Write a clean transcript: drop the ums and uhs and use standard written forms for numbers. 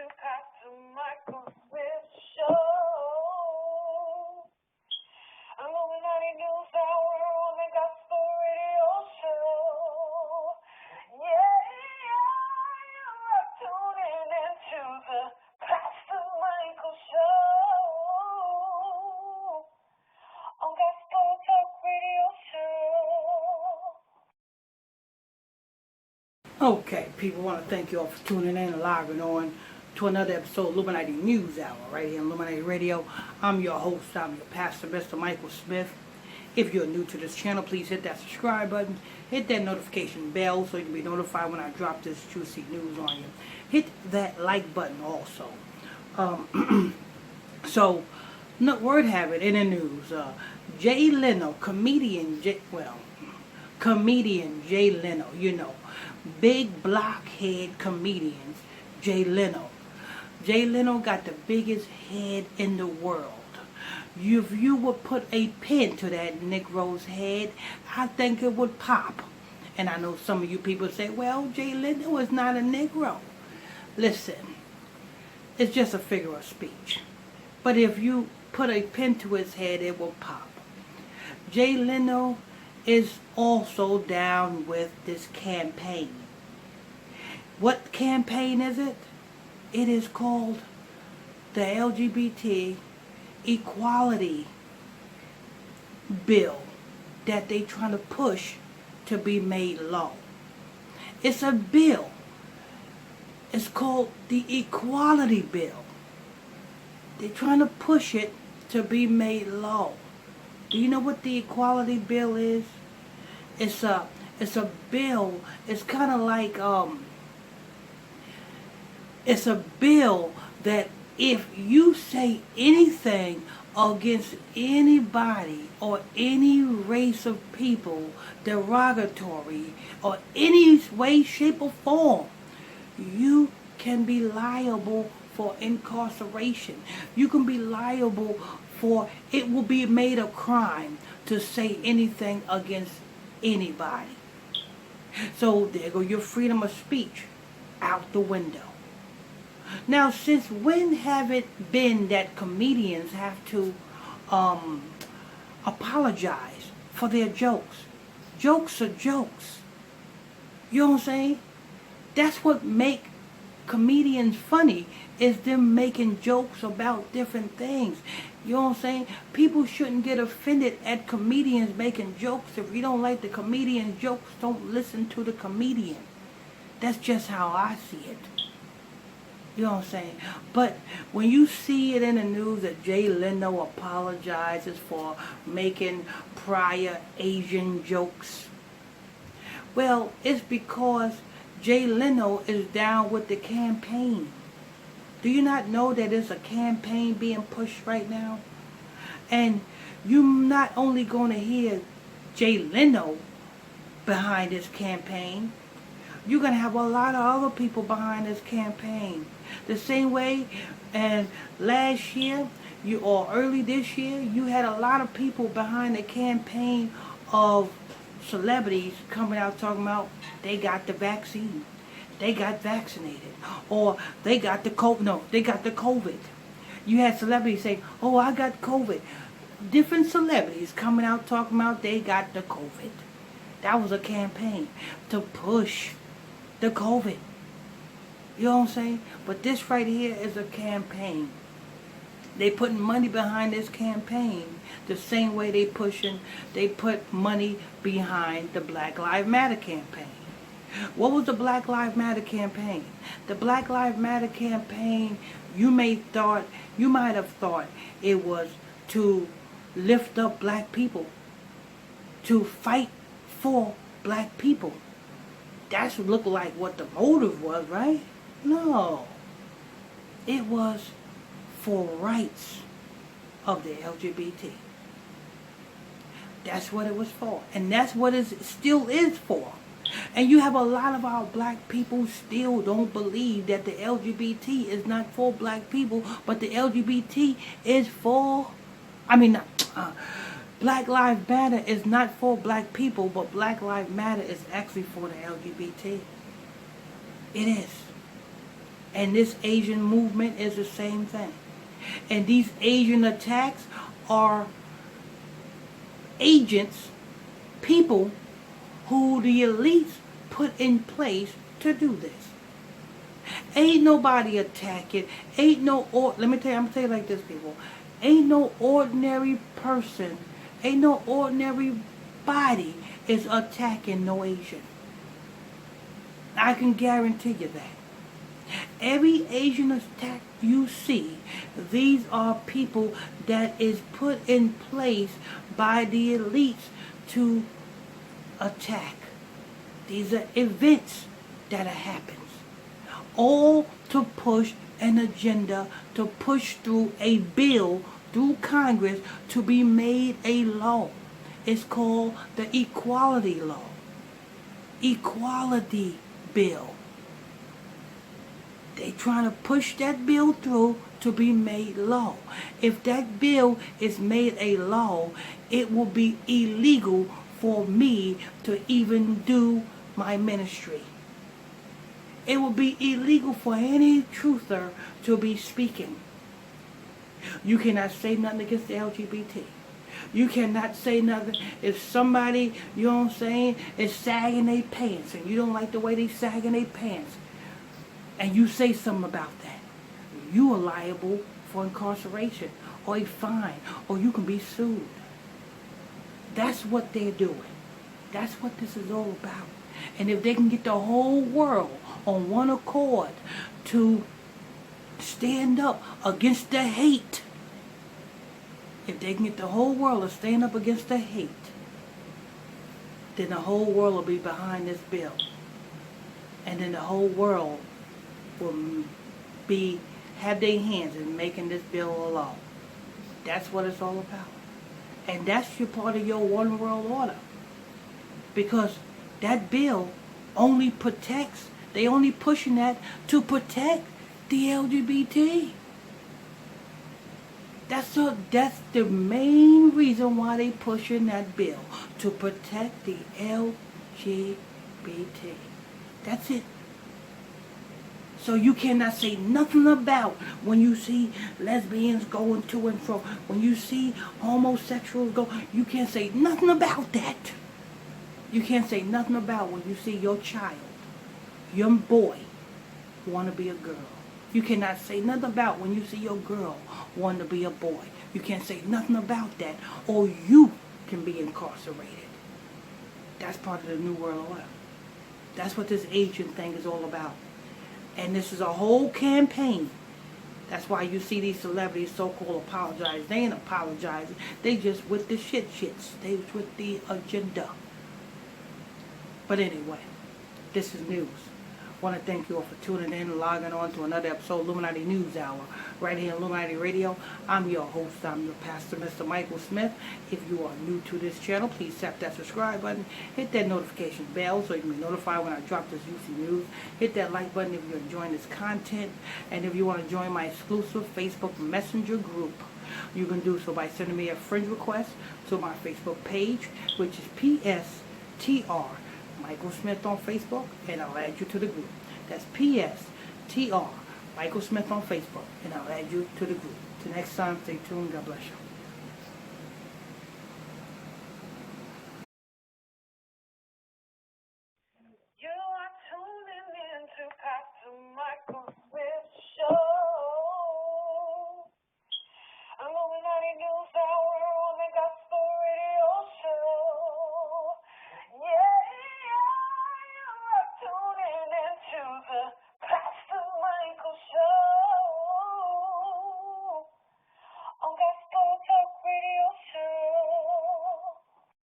Pastor Michael Smith Show. Illuminati News Hour on the Gospel Radio Show. You're tuning into the Pastor Michael Show on Gospel Talk Radio Show. Okay, people, want to thank you all for tuning in live and on to another episode of Illuminati News Hour right here on Illuminati Radio. I'm your host, I'm your pastor, Mr. Michael Smith. If you're new to this channel, please hit that subscribe button, hit that notification bell so you can be notified when I drop this juicy news on you. Hit that like button also. Word have it in the news, Jay Leno, comedian Jay Leno, big blockhead comedian Jay Leno. Jay Leno got the biggest head in the world. If you would put a pin to that Negro's head, I think it would pop. And I know some of you people say, well, Jay Leno is not a Negro. Listen, it's just a figure of speech. But if you put a pin to his head, it will pop. Jay Leno is also down with this campaign. What campaign is it? It is called the LGBT equality bill that they trying to push to be made law. It's a bill. It's called the equality bill. They're trying to push it to be made law. Do you know what the equality bill is? It's a bill. It's kind of like it's a bill that if you say anything against anybody or any race of people, derogatory, or any way, shape, or form, you can be liable for incarceration. You can be liable for, it will be made a crime to say anything against anybody. So there go your freedom of speech out the window. Now, since when have it been that comedians have to apologize for their jokes? Jokes are jokes. You know what I'm saying? That's what make comedians funny, is them making jokes about different things. You know what I'm saying? People shouldn't get offended at comedians making jokes. If you don't like the comedian's jokes, don't listen to the comedian. That's just how I see it. You know what I'm saying? But when you see it in the news that Jay Leno apologizes for making prior Asian jokes, well, it's because Jay Leno is down with the campaign. Do you not know that there's a campaign being pushed right now? And you're not only going to hear Jay Leno behind this campaign, you're going to have a lot of other people behind this campaign. The same way, and last year, or early this year, you had a lot of people behind the campaign of celebrities coming out talking about they got the vaccine, they got vaccinated, or they got the COVID. You had celebrities say, oh, I got COVID. Different celebrities coming out talking about they got the COVID. That was a campaign to push the COVID. You know what I'm saying? But this right here is a campaign. They putting money behind this campaign the same way they put money behind the Black Lives Matter campaign. What was the Black Lives Matter campaign? The Black Lives Matter campaign, you might have thought it was to lift up black people, to fight for black people. That's look like what the motive was, right? No. It was for rights of the LGBT. That's what it was for. And that's what it still is for. And you have a lot of our black people still don't believe that the LGBT is not for black people, but the LGBT is for, Black Lives Matter is not for black people, but Black Lives Matter is actually for the LGBT. It is. And this Asian movement is the same thing. And these Asian attacks are agents, people who the elites put in place to do this. Ain't nobody attacking. Ain't no, let me tell you, I'm gonna tell you like this, people. Ain't no ordinary person, ain't no ordinary body is attacking no Asian. I can guarantee you that. Every Asian attack you see, these are people that is put in place by the elites to attack. These are events that happens. All to push an agenda, to push through a bill through Congress to be made a law. It's called the Equality Law. Equality Bill. They trying to push that bill through to be made law. If that bill is made a law, it will be illegal for me to even do my ministry. It will be illegal for any truther to be speaking. You cannot say nothing against the LGBT. You cannot say nothing if somebody, you know what I'm saying, is sagging their pants and you don't like the way they sagging their pants, and you say something about that, you are liable for incarceration or a fine, or you can be sued. That's what they're doing. That's what this is all about. And if they can get the whole world on one accord to stand up against the hate, if they can get the whole world to stand up against the hate, then the whole world will be behind this bill. And then the whole world will have their hands in making this bill a law. That's what it's all about. And that's your part of your one world order. Because that bill only protects, they only pushing that to protect the LGBT. That's the main reason why they pushing that bill, to protect the LGBT. That's it. So you cannot say nothing about when you see lesbians going to and fro, when you see homosexuals go, you can't say nothing about that. You can't say nothing about when you see your child, your boy, want to be a girl. You cannot say nothing about when you see your girl want to be a boy. You can't say nothing about that, or you can be incarcerated. That's part of the New World Order. That's what this Asian thing is all about. And this is a whole campaign. That's why you see these celebrities so-called apologize. They ain't apologizing. They just with the shits. They with the agenda. But anyway, this is news. I want to thank you all for tuning in and logging on to another episode of Illuminati News Hour right here on Illuminati Radio. I'm your host. I'm your pastor, Mr. Michael Smith. If you are new to this channel, please tap that subscribe button. Hit that notification bell so you can be notified when I drop this juicy news. Hit that like button if you're enjoying this content. And if you want to join my exclusive Facebook Messenger group, you can do so by sending me a friend request to my Facebook page, which is PSTR Michael Smith on Facebook, and I'll add you to the group. That's PSTR Michael Smith on Facebook, and I'll add you to the group. Till next time, stay tuned. God bless you. You are tuning in to Pastor Michael Smith.